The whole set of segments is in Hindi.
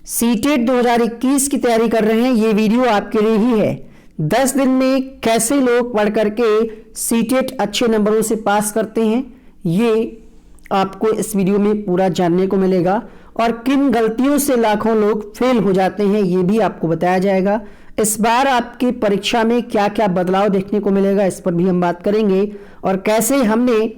सीटेट 2021 की तैयारी कर रहे हैं, ये वीडियो आपके लिए ही है। 10 दिन में कैसे लोग पढ़ करके सीटेट अच्छे नंबरों से पास करते हैं, ये आपको इस वीडियो में पूरा जानने को मिलेगा। और किन गलतियों से लाखों लोग फेल हो जाते हैं, ये भी आपको बताया जाएगा। इस बार आपकी परीक्षा में क्या क्या बदलाव देखने को मिलेगा, इस पर भी हम बात करेंगे। और कैसे हमने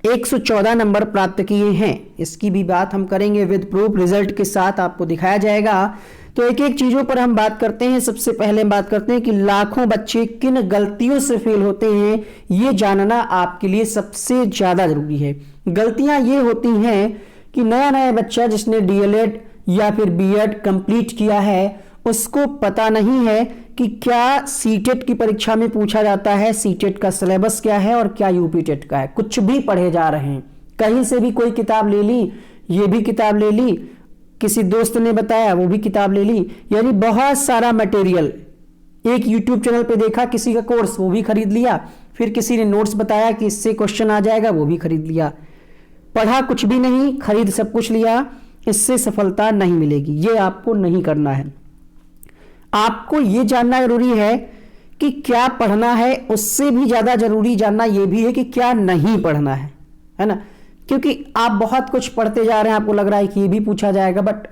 114 नंबर प्राप्त किए हैं, इसकी भी बात हम करेंगे। विद प्रूफ रिजल्ट के साथ आपको दिखाया जाएगा। तो एक एक चीजों पर हम बात करते हैं। सबसे पहले हम बात करते हैं कि लाखों बच्चे किन गलतियों से फेल होते हैं, ये जानना आपके लिए सबसे ज्यादा जरूरी है। गलतियां ये होती हैं कि नया नया बच्चा जिसने डीएलएड या फिर बीएड कंप्लीट किया है, उसको पता नहीं है कि क्या सीटेट की परीक्षा में पूछा जाता है, सीटेट का सिलेबस क्या है और क्या यूपी टेट का है। कुछ भी पढ़े जा रहे हैं, कहीं से भी कोई किताब ले ली, ये भी किताब ले ली, किसी दोस्त ने बताया वो भी किताब ले ली, यानी बहुत सारा मटेरियल। एक यूट्यूब चैनल पे देखा किसी का कोर्स, वो भी खरीद लिया। फिर किसी ने नोट्स बताया कि इससे क्वेश्चन आ जाएगा, वो भी खरीद लिया। पढ़ा कुछ भी नहीं, खरीद सब कुछ लिया। इससे सफलता नहीं मिलेगी, ये आपको नहीं करना है। आपको ये जानना जरूरी है कि क्या पढ़ना है, उससे भी ज्यादा जरूरी जानना यह भी है कि क्या नहीं पढ़ना है ना। क्योंकि आप बहुत कुछ पढ़ते जा रहे हैं, आपको लग रहा है कि ये भी पूछा जाएगा, बट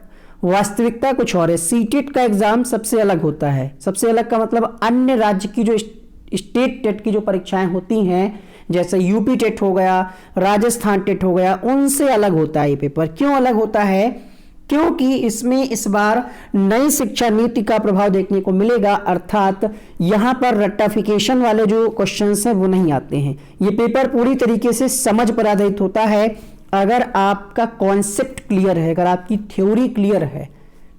वास्तविकता कुछ और है। सीटेट का एग्जाम सबसे अलग होता है। सबसे अलग का मतलब अन्य राज्य की जो स्टेट टेट की जो परीक्षाएं होती हैं, जैसे यूपी टेट हो गया, राजस्थान टेट हो गया, उनसे अलग होता है ये पेपर। क्यों अलग होता है? क्योंकि इसमें इस बार नई शिक्षा नीति का प्रभाव देखने को मिलेगा। अर्थात यहां पर रट्टाफिकेशन वाले जो क्वेश्चंस हैं वो नहीं आते हैं। ये पेपर पूरी तरीके से समझ पर आधारित होता है। अगर आपका कॉन्सेप्ट क्लियर है, अगर आपकी थ्योरी क्लियर है,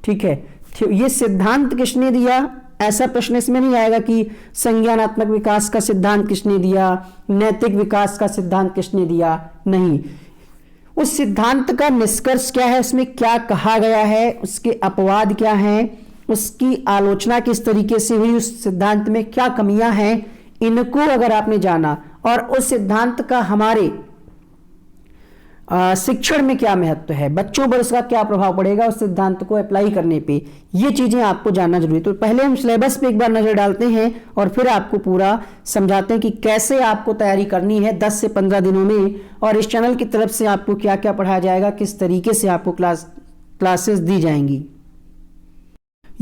ठीक है। ये सिद्धांत किसने दिया, ऐसा प्रश्न इसमें नहीं आएगा कि संज्ञानात्मक विकास का सिद्धांत किसने दिया, नैतिक विकास का सिद्धांत किसने दिया, नहीं। उस सिद्धांत का निष्कर्ष क्या है, उसमें क्या कहा गया है, उसके अपवाद क्या हैं, उसकी आलोचना किस तरीके से हुई, उस सिद्धांत में क्या कमियां हैं, इनको अगर आपने जाना और उस सिद्धांत का हमारे शिक्षण में क्या महत्व है, बच्चों पर उसका क्या प्रभाव पड़ेगा उस सिद्धांत को अप्लाई करने पे, ये चीजें आपको जानना जरूरी है। तो पहले हम सिलेबस पे एक बार नजर डालते हैं और फिर आपको पूरा समझाते हैं कि कैसे आपको तैयारी करनी है 10 से 15 दिनों में, और इस चैनल की तरफ से आपको क्या क्या पढ़ाया जाएगा, किस तरीके से आपको क्लासेस दी जाएंगी।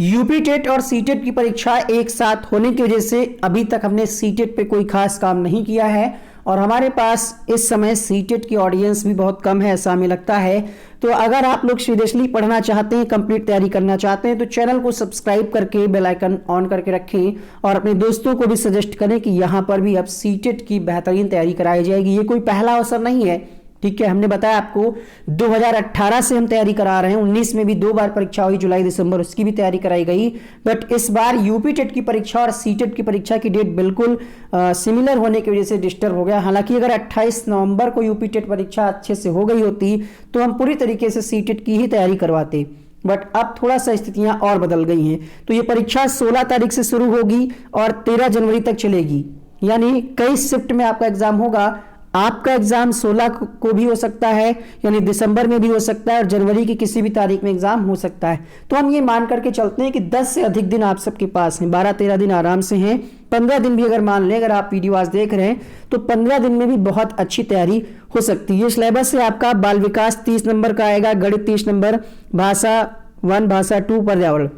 यूपी टेट और सीटेट की परीक्षा एक साथ होने की वजह से अभी तक हमने सीटेट पे कोई खास काम नहीं किया है, और हमारे पास इस समय सीटेट की ऑडियंस भी बहुत कम है, ऐसा हमें लगता है। तो अगर आप लोग सीरियसली पढ़ना चाहते हैं, कंप्लीट तैयारी करना चाहते हैं, तो चैनल को सब्सक्राइब करके बेल आइकन ऑन करके रखें और अपने दोस्तों को भी सजेस्ट करें कि यहाँ पर भी अब सीटेट की बेहतरीन तैयारी कराई जाएगी। ये कोई पहला अवसर नहीं है, ठीक है। हमने बताया आपको 2018 से हम तैयारी करा रहे हैं। 19 में भी 2 बार परीक्षा हुई, जुलाई दिसंबर, उसकी भी तैयारी कराई गई। बट इस बार यूपी टेट की परीक्षा और सीटेट की परीक्षा की डेट बिल्कुल सिमिलर होने की वजह से डिस्टर्ब हो गया। हालांकि अगर 28 नवंबर को यूपी टेट परीक्षा अच्छे से हो गई होती तो हम पूरी तरीके से सीटेट की ही तैयारी करवाते, बट अब थोड़ा सा स्थितियां और बदल गई हैं। तो ये परीक्षा 16 तारीख से शुरू होगी और 13 जनवरी तक चलेगी, यानी कई शिफ्ट में आपका एग्जाम होगा। आपका एग्जाम 16 को भी हो सकता है, यानी दिसंबर में भी हो सकता है, और जनवरी की किसी भी तारीख में एग्जाम हो सकता है। तो हम ये मान करके चलते हैं कि 10 से अधिक दिन आप सबके पास हैं, 12-13 दिन आराम से हैं। 15 दिन भी अगर मान लें, अगर आप वीडियो आज देख रहे हैं तो 15 दिन में भी बहुत अच्छी तैयारी हो सकती है। ये सिलेबस है आपका। बाल विकास 30 नंबर का आएगा, गणित 30 नंबर, भाषा 1, भाषा 2, पर्यावरण।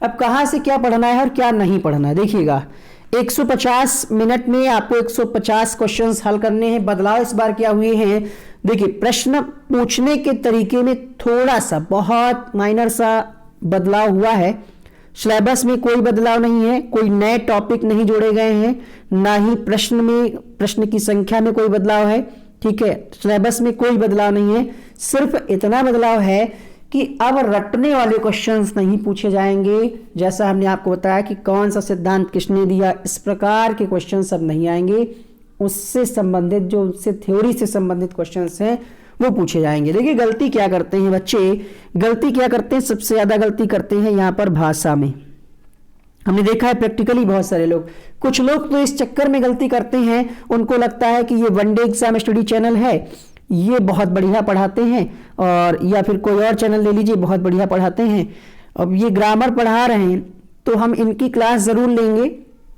अब कहां से क्या पढ़ना है और क्या नहीं पढ़ना है, देखिएगा। 150 मिनट में आपको 150 क्वेश्चंस हल करने हैं। बदलाव इस बार क्या हुए हैं, देखिए, प्रश्न पूछने के तरीके में थोड़ा सा, बहुत माइनर सा बदलाव हुआ है। सिलेबस में कोई बदलाव नहीं है, कोई नए टॉपिक नहीं जोड़े गए हैं, ना ही प्रश्न की संख्या में कोई बदलाव है, ठीक है। सिलेबस में कोई बदलाव नहीं है, सिर्फ इतना बदलाव है कि अब रटने वाले क्वेश्चंस नहीं पूछे जाएंगे। जैसा हमने आपको बताया कि कौन सा सिद्धांत किसने दिया, इस प्रकार के क्वेश्चंस अब नहीं आएंगे। उससे संबंधित, जो उससे थ्योरी से संबंधित क्वेश्चंस हैं वो पूछे जाएंगे। देखिए गलती क्या करते हैं बच्चे, गलती क्या करते हैं, सबसे ज्यादा गलती करते हैं यहाँ पर भाषा में। हमने देखा है प्रैक्टिकली बहुत सारे लोग, कुछ लोग तो इस चक्कर में गलती करते हैं, उनको लगता है कि ये वनडे एग्जाम स्टडी चैनल है, ये बहुत बढ़िया पढ़ाते हैं, और या फिर कोई और चैनल ले लीजिए, बहुत बढ़िया पढ़ाते हैं। अब ये ग्रामर पढ़ा रहे हैं तो हम इनकी क्लास ज़रूर लेंगे,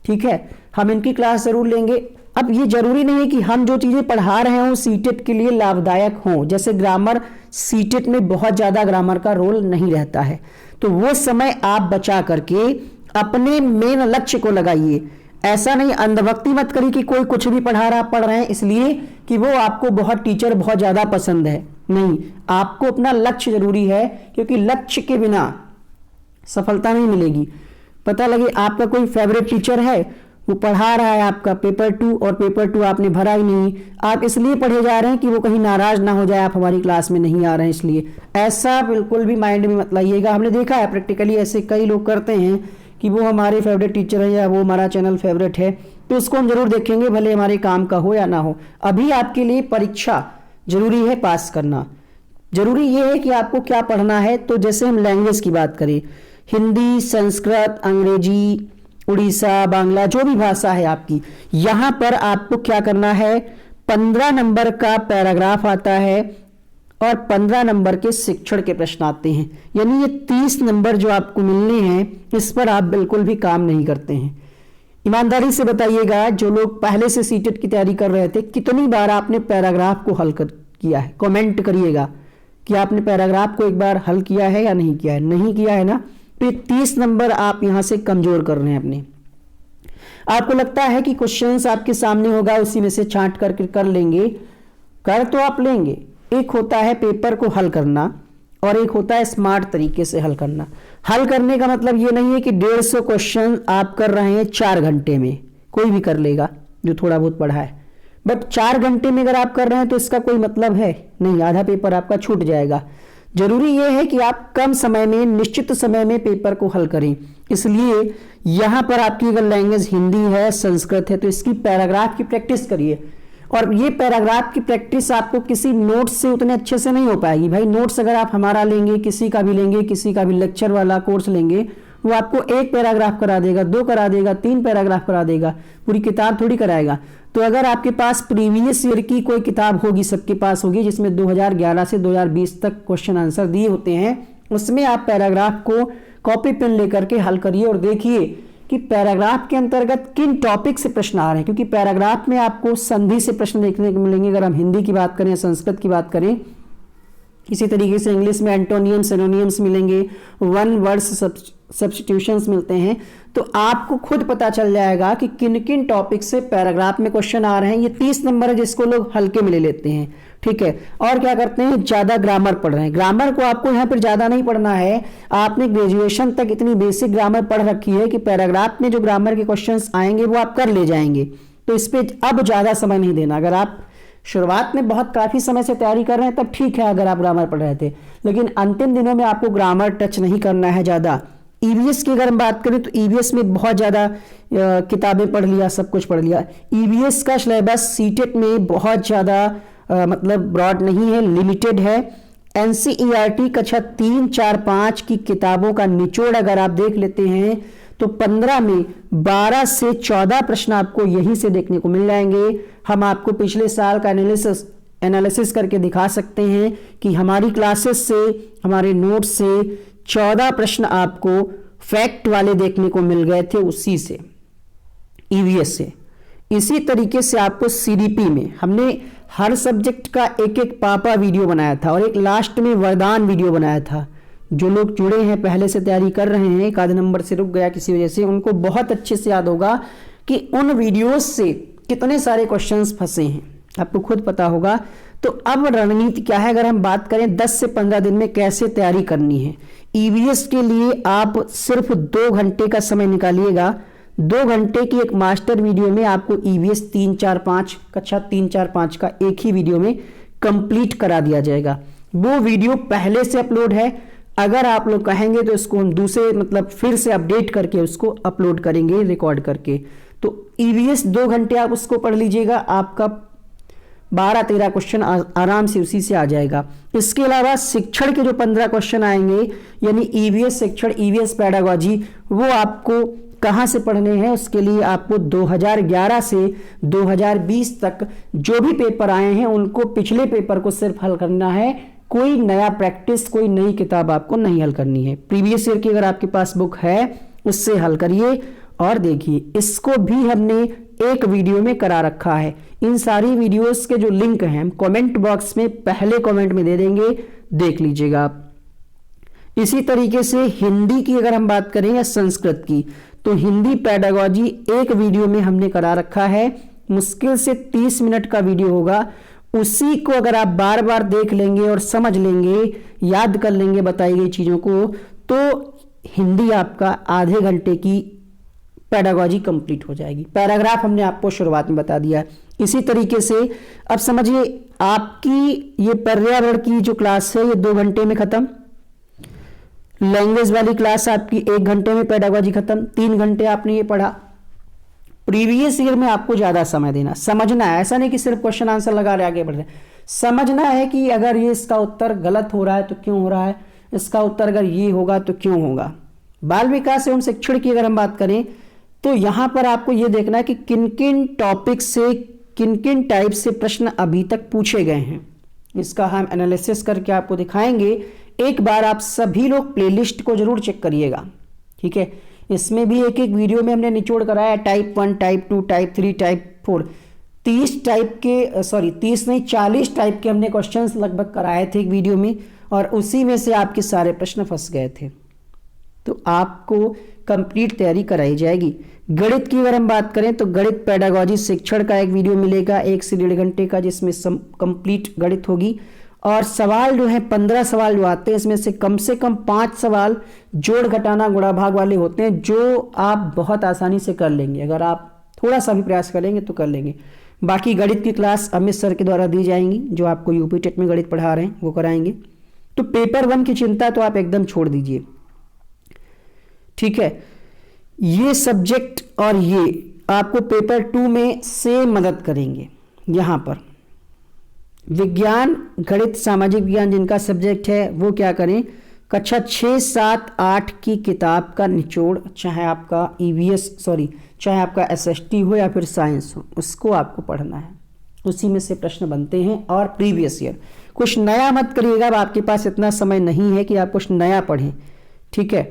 ठीक है, हम इनकी क्लास ज़रूर लेंगे। अब ये जरूरी नहीं है कि हम जो चीज़ें पढ़ा रहे हों सीटेट के लिए लाभदायक हों। जैसे ग्रामर, सीटेट में बहुत ज़्यादा ग्रामर का रोल नहीं रहता है, तो वो समय आप बचा करके अपने मेन लक्ष्य को लगाइए। ऐसा नहीं अंधभक्ति मत करिए कि कोई कुछ भी पढ़ा रहा, पढ़ रहे हैं इसलिए कि वो आपको बहुत टीचर बहुत ज़्यादा पसंद है। नहीं, आपको अपना लक्ष्य जरूरी है, क्योंकि लक्ष्य के बिना सफलता नहीं मिलेगी। पता लगे आपका कोई फेवरेट टीचर है, वो पढ़ा रहा है आपका पेपर 2 और पेपर 2 आपने भरा ही नहीं, आप इसलिए पढ़े जा रहे हैं कि वो कहीं नाराज ना हो जाए आप हमारी क्लास में नहीं आ रहे हैं इसलिए। ऐसा बिल्कुल भी माइंड में मत लाइएगा। हमने देखा है प्रैक्टिकली ऐसे कई लोग करते हैं कि वो हमारे फेवरेट टीचर है या वो हमारा चैनल फेवरेट है तो उसको हम जरूर देखेंगे, भले हमारे काम का हो या ना हो। अभी आपके लिए परीक्षा जरूरी है, पास करना जरूरी ये है कि आपको क्या पढ़ना है। तो जैसे हम लैंग्वेज की बात करें, हिंदी, संस्कृत, अंग्रेजी, उड़ीसा, बांग्ला, जो भी भाषा है आपकी, यहां पर आपको क्या करना है, 15 नंबर का पैराग्राफ आता है और 15 नंबर के शिक्षण के प्रश्न आते हैं। यानी ये 30 नंबर जो आपको मिलने हैं, इस पर आप बिल्कुल भी काम नहीं करते हैं। ईमानदारी से बताइएगा, जो लोग पहले से सीटेट की तैयारी कर रहे थे, कितनी बार आपने पैराग्राफ को हल किया है? कमेंट करिएगा कि आपने पैराग्राफ को एक बार हल किया है या नहीं किया है। नहीं किया है ना, तो ये 30 नंबर आप यहां से कमजोर कर रहे हैं अपने। आपको लगता है कि क्वेश्चंस आपके सामने होगा, उसी में से छांट करके कर लेंगे, कर तो आप लेंगे। एक होता है पेपर को हल करना और एक होता है स्मार्ट तरीके से हल करना। हल करने का मतलब ये नहीं है कि 150 क्वेश्चन आप कर रहे हैं 4 घंटे में, कोई भी कर लेगा जो थोड़ा बहुत पढ़ा है, बट 4 घंटे में अगर आप कर रहे हैं तो इसका कोई मतलब है नहीं, आधा पेपर आपका छूट जाएगा। जरूरी यह है कि आप कम समय में, निश्चित समय में पेपर को हल करें। इसलिए यहां पर आपकी अगर लैंग्वेज हिंदी है, संस्कृत है, तो इसकी पैराग्राफ की प्रैक्टिस करिए। और ये पैराग्राफ की प्रैक्टिस आपको किसी नोट्स से उतने अच्छे से नहीं हो पाएगी। भाई नोट्स अगर आप हमारा लेंगे, किसी का भी लेंगे, किसी का भी लेक्चर वाला कोर्स लेंगे, वो आपको 1 पैराग्राफ करा देगा, 2 करा देगा, 3 पैराग्राफ करा देगा, पूरी किताब थोड़ी कराएगा। तो अगर आपके पास प्रीवियस ईयर की कोई किताब होगी, सबके पास होगी, जिसमें 2011 से 2020 तक क्वेश्चन आंसर दिए होते हैं, उसमें आप पैराग्राफ को कॉपी पेन लेकर के हल करिए और देखिए कि पैराग्राफ के अंतर्गत किन टॉपिक से प्रश्न आ रहे हैं। क्योंकि पैराग्राफ में आपको संधि से प्रश्न देखने को मिलेंगे, अगर हम हिंदी की बात करें, संस्कृत की बात करें। इसी तरीके से इंग्लिश में एंटोनियम्स, सिनोनियम्स मिलेंगे, वन वर्ड्स सब्स्टिट्यूशंस मिलते हैं। तो आपको खुद पता चल जाएगा कि किन किन टॉपिक से पैराग्राफ में क्वेश्चन आ रहे हैं। ये 30 नंबर है जिसको लोग हल्के में ले लेते हैं, ठीक है। और क्या करते हैं, ज्यादा ग्रामर पढ़ रहे हैं। ग्रामर को आपको यहाँ पर ज्यादा नहीं पढ़ना है, आपने ग्रेजुएशन तक इतनी बेसिक ग्रामर पढ़ रखी है कि पैराग्राफ में जो ग्रामर के क्वेश्चंस आएंगे वो आप कर ले जाएंगे। तो इस पर अब ज्यादा समय नहीं देना। अगर आप शुरुआत में बहुत काफी समय से तैयारी कर रहे हैं तब ठीक है, अगर आप ग्रामर पढ़ रहे थे, लेकिन अंतिम दिनों में आपको ग्रामर टच नहीं करना है ज्यादा। ईवीएस की अगर हम बात करें तो ईवीएस में बहुत ज़्यादा किताबें पढ़ लिया, सब कुछ पढ़ लिया। ईवीएस का सिलेबस सीटेट में बहुत ज़्यादा मतलब ब्रॉड नहीं है, लिमिटेड है। एनसीईआरटी कक्षा 3, 4, 5 की किताबों का निचोड़ अगर आप देख लेते हैं तो 15 में 12 से 14 प्रश्न आपको यहीं से देखने को मिल जाएंगे। हम आपको पिछले साल का एनालिसिस करके दिखा सकते हैं कि हमारी क्लासेस से, हमारे नोट्स से 14 प्रश्न आपको फैक्ट वाले देखने को मिल गए थे उसी से, ईवीएस से। इसी तरीके से आपको सीडीपी में हमने हर सब्जेक्ट का एक एक पापा वीडियो बनाया था और एक लास्ट में वरदान वीडियो बनाया था। जो लोग जुड़े हैं, पहले से तैयारी कर रहे हैं, एक आधे नंबर से रुक गया किसी वजह से, उनको बहुत अच्छे से याद होगा कि उन वीडियोस से कितने सारे क्वेश्चंस फंसे हैं, आपको खुद पता होगा। तो अब रणनीति क्या है, अगर हम बात करें 10 से 15 दिन में कैसे तैयारी करनी है। ईवीएस के लिए आप सिर्फ 2 घंटे का समय निकालिएगा। 2 घंटे की एक मास्टर वीडियो में आपको ईवीएस 3, 4, 5 कक्षा 3, 4, 5 का एक ही वीडियो में कंप्लीट करा दिया जाएगा। वो वीडियो पहले से अपलोड है, अगर आप लोग कहेंगे तो इसको हम दूसरे मतलब फिर से अपडेट करके उसको अपलोड करेंगे रिकॉर्ड करके। तो ईवीएस 2 घंटे आप उसको पढ़ लीजिएगा, आपका 12-13 क्वेश्चन आराम से उसी से आ जाएगा। इसके अलावा शिक्षण के जो 15 क्वेश्चन आएंगे, यानी ईवीएस शिक्षण, ईवीएस पेडागोजी, वो आपको कहाँ से पढ़ने हैं, उसके लिए आपको 2011 से 2020 तक जो भी पेपर आए हैं उनको पिछले पेपर को सिर्फ हल करना है। कोई नया प्रैक्टिस, कोई नई किताब आपको नहीं हल करनी है। प्रीवियस ईयर की अगर आपके पास बुक है उससे हल करिए। और देखिए, इसको भी हमने एक वीडियो में करा रखा है। इन सारी वीडियोस के जो लिंक हैं हम कमेंट बॉक्स में पहले कमेंट में दे देंगे, देख लीजिएगा आप। इसी तरीके से हिंदी की अगर हम बात करें या संस्कृत की, तो हिंदी पेडागॉजी एक वीडियो में हमने करा रखा है। मुश्किल से 30 मिनट का वीडियो होगा। उसी को अगर आप बार बार देख लेंगे और समझ लेंगे, याद कर लेंगे बताई गई चीजों को, तो हिंदी आपका आधे घंटे की पेडागॉजी कंप्लीट हो जाएगी। पैराग्राफ हमने आपको शुरुआत में बता दिया। इसी तरीके से अब समझिए, आपकी ये पर्यावरण की जो क्लास है ये 2 घंटे में खत्म। लैंग्वेज वाली क्लास आपकी 1 घंटे में पेडागॉजी खत्म। 3 घंटे आपने ये पढ़ा। प्रीवियस ईयर में आपको ज्यादा समय देना, समझना है। ऐसा नहीं कि सिर्फ क्वेश्चन आंसर लगा रहे आगे बढ़ रहे, समझना है कि अगर ये इसका उत्तर गलत हो रहा है तो क्यों हो रहा है, इसका उत्तर अगर ये होगा तो क्यों होगा। बाल विकास एवं शिक्षण की अगर हम बात करें तो यहां पर आपको यह देखना है कि किन किन टॉपिक से, किन किन टाइप से प्रश्न अभी तक पूछे गए हैं। इसका हम एनालिसिस करके आपको दिखाएंगे। एक बार आप सभी लोग प्लेलिस्ट को जरूर चेक करिएगा, ठीक है। इसमें भी एक एक वीडियो में हमने निचोड़ कराया, type 1, type 2, type 3, type 4, 30 type के, सॉरी 30 नहीं 40 टाइप के हमने क्वेश्चंस लगभग कराए थे एक वीडियो में, और उसी में से आपके सारे प्रश्न फंस गए थे। तो आपको कंप्लीट तैयारी कराई जाएगी। गणित की अगर हम बात करें तो गणित पेडागॉजी शिक्षण का एक वीडियो मिलेगा 1 से 1.5 घंटे का, जिसमें कंप्लीट गणित होगी। और सवाल जो है 15 सवाल जो आते हैं, इसमें से कम 5 सवाल जोड़ घटाना गुणा भाग वाले होते हैं, जो आप बहुत आसानी से कर लेंगे। अगर आप थोड़ा सा भी प्रयास करेंगे तो कर लेंगे। बाकी गणित की क्लास अमित सर के द्वारा दी जाएंगी, जो आपको यूपी टेट में गणित पढ़ा रहे हैं वो कराएंगे। तो पेपर 1 की चिंता तो आप एकदम छोड़ दीजिए, ठीक है। ये सब्जेक्ट और ये आपको पेपर 2 में से मदद करेंगे। यहां पर विज्ञान, गणित, सामाजिक विज्ञान जिनका सब्जेक्ट है वो क्या करें, कक्षा 6, 7, 8 की किताब का निचोड़, चाहे आपका EVS चाहे आपका SST हो या फिर साइंस हो, उसको आपको पढ़ना है। उसी में से प्रश्न बनते हैं। और प्रीवियस ईयर कुछ नया मत करिएगा, अब आपके पास इतना समय नहीं है कि आप कुछ नया पढ़ें, ठीक है।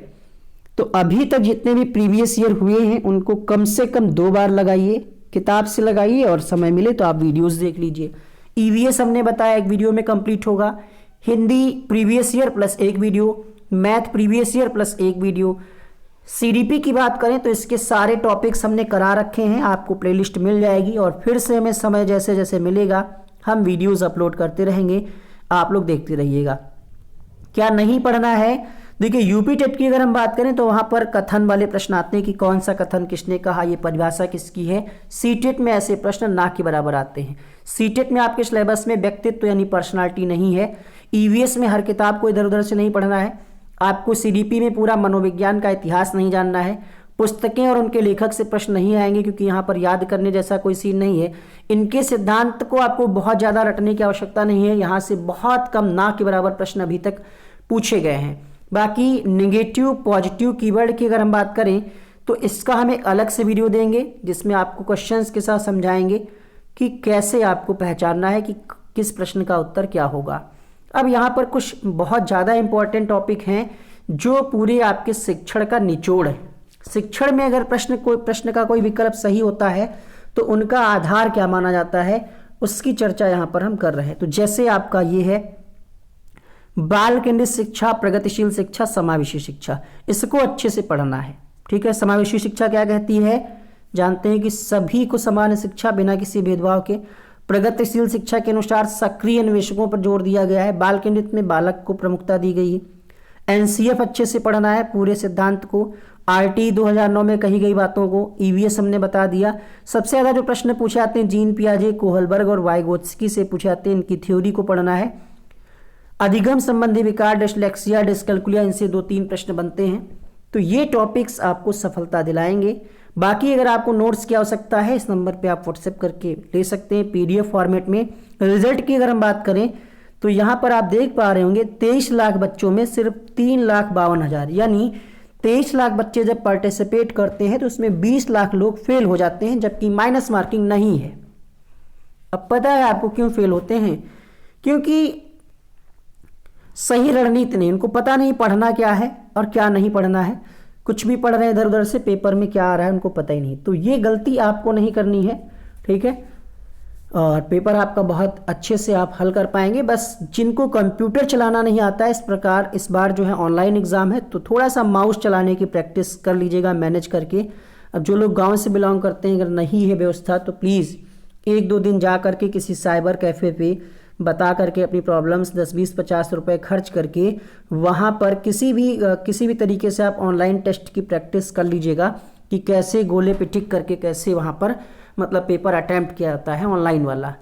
तो अभी तक जितने भी प्रीवियस ईयर हुए हैं उनको कम से कम 2 बार लगाइए, किताब से लगाइए, और समय मिले तो आप वीडियोस देख लीजिए। EVS हमने बताया एक वीडियो में कंप्लीट होगा। Hindi previous year plus 1 video, math previous year plus 1 video. CDP की बात करें तो इसके सारे टॉपिक्स हमने करा रखे हैं, आपको प्लेलिस्ट मिल जाएगी। और फिर से हमें समय जैसे जैसे मिलेगा हम वीडियोस अपलोड करते रहेंगे, आप लोग देखते रहिएगा। क्या नहीं पढ़ना है, देखिए यूपी टेट की अगर हम बात करें तो वहां पर कथन वाले प्रश्न आते हैं कि कौन सा कथन किसने कहा, ये परिभाषा किसकी है। सीटेट में ऐसे प्रश्न ना के बराबर आते हैं। सीटेट में आपके सिलेबस में व्यक्तित्व यानी पर्सनालिटी नहीं है। EVS में हर किताब को इधर उधर से नहीं पढ़ना है। आपको CDP में पूरा मनोविज्ञान का इतिहास नहीं जानना है। पुस्तकें और उनके लेखक से प्रश्न नहीं आएंगे, क्योंकि यहाँ पर याद करने जैसा कोई सीन नहीं है। इनके सिद्धांत को आपको बहुत ज़्यादा रटने की आवश्यकता नहीं है। यहाँ से बहुत कम ना के बराबर प्रश्न अभी तक पूछे गए हैं। बाकी नेगेटिव पॉजिटिव कीवर्ड की अगर हम बात करें तो इसका हम एक अलग से वीडियो देंगे, जिसमें आपको क्वेश्चंस के साथ समझाएंगे कि कैसे आपको पहचानना है कि किस प्रश्न का उत्तर क्या होगा। अब यहाँ पर कुछ बहुत ज़्यादा इंपॉर्टेंट टॉपिक हैं जो पूरे आपके शिक्षण का निचोड़ है। शिक्षण में अगर प्रश्न का कोई विकल्प सही होता है तो उनका आधार क्या माना जाता है, उसकी चर्चा यहाँ पर हम कर रहे हैं। तो जैसे आपका ये है बाल केंद्रित शिक्षा, प्रगतिशील शिक्षा, समावेशी शिक्षा, इसको अच्छे से पढ़ना है, ठीक है। समावेशी शिक्षा क्या कहती है, जानते हैं कि सभी को समान शिक्षा बिना किसी भेदभाव के। प्रगतिशील शिक्षा के अनुसार सक्रिय अन्वेषकों पर जोर दिया गया है। बाल केंद्रित में बालक को प्रमुखता दी गई है। NCF अच्छे से पढ़ना है पूरे सिद्धांत को। RT 2009 में कही गई बातों को। EVS हमने बता दिया। सबसे ज़्यादा जो प्रश्न पूछे जाते हैं जीन पियाजे, कोहलबर्ग और वाइगोत्स्की से पूछे जाते हैं, इनकी थ्योरी को पढ़ना है। अधिगम संबंधी विकार, डिस्लेक्सिया, डिस्कैल्कुलिया, इनसे 2-3 प्रश्न बनते हैं। तो ये टॉपिक्स आपको सफलता दिलाएंगे। बाकी अगर आपको नोट्स की आवश्यकता है इस नंबर पे आप व्हाट्सएप करके ले सकते हैं PDF फॉर्मेट में। रिजल्ट की अगर हम बात करें तो यहाँ पर आप देख पा रहे होंगे 23 लाख बच्चों में सिर्फ 3,52,000 यानी 23 लाख बच्चे जब पार्टिसिपेट करते हैं तो उसमें 20 लाख लोग फेल हो जाते हैं, जबकि माइनस मार्किंग नहीं है। अब पता है आपको क्यों फेल होते हैं? क्योंकि सही रणनीति नहीं, उनको पता नहीं पढ़ना क्या है और क्या नहीं पढ़ना है, कुछ भी पढ़ रहे हैं इधर उधर से, पेपर में क्या आ रहा है उनको पता ही नहीं। तो ये गलती आपको नहीं करनी है, ठीक है, और पेपर आपका बहुत अच्छे से आप हल कर पाएंगे। बस जिनको कंप्यूटर चलाना नहीं आता है, इस बार जो है ऑनलाइन एग्ज़ाम है, तो थोड़ा सा माउस चलाने की प्रैक्टिस कर लीजिएगा मैनेज करके। अब जो लोग गांव से बिलोंग करते हैं, अगर नहीं है व्यवस्था तो प्लीज़ 1-2 दिन जा करके किसी साइबर कैफ़े पे बता करके अपनी प्रॉब्लम्स 10-20-50 रुपए खर्च करके वहाँ पर किसी भी तरीके से आप ऑनलाइन टेस्ट की प्रैक्टिस कर लीजिएगा कि कैसे गोले पे टिक करके कैसे वहाँ पर मतलब पेपर अटैम्प्ट किया जाता है ऑनलाइन वाला,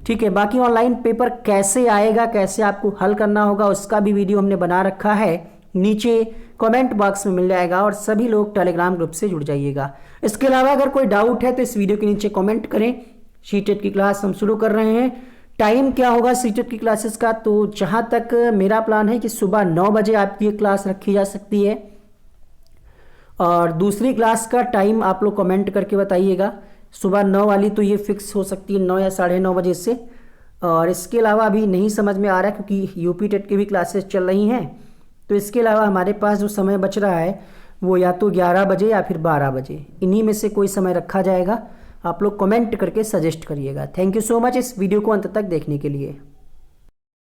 ठीक है। बाकी ऑनलाइन पेपर कैसे आएगा, कैसे आपको हल करना होगा, उसका भी वीडियो हमने बना रखा है, नीचे कमेंट बॉक्स में मिल जाएगा, और सभी लोग टेलीग्राम ग्रुप से जुड़ जाइएगा। इसके अलावा अगर कोई डाउट है तो इस वीडियो के नीचे कमेंट करें। सीटेट की क्लास हम शुरू कर रहे हैं। टाइम क्या होगा सीटेट की क्लासेस का? तो जहाँ तक मेरा प्लान है कि सुबह 9 बजे आपकी ये क्लास रखी जा सकती है, और दूसरी क्लास का टाइम आप लोग कमेंट करके बताइएगा। सुबह 9 वाली तो ये फिक्स हो सकती है 9 या 9:30 बजे से, और इसके अलावा अभी नहीं समझ में आ रहा है क्योंकि यूपी टेट की भी क्लासेस चल रही हैं। तो इसके अलावा हमारे पास जो समय बच रहा है वो या तो 11 बजे या फिर 12 बजे, इन्हीं में से कोई समय रखा जाएगा। आप लोग कमेंट करके सजेस्ट करिएगा। थैंक यू सो मच इस वीडियो को अंत तक देखने के लिए।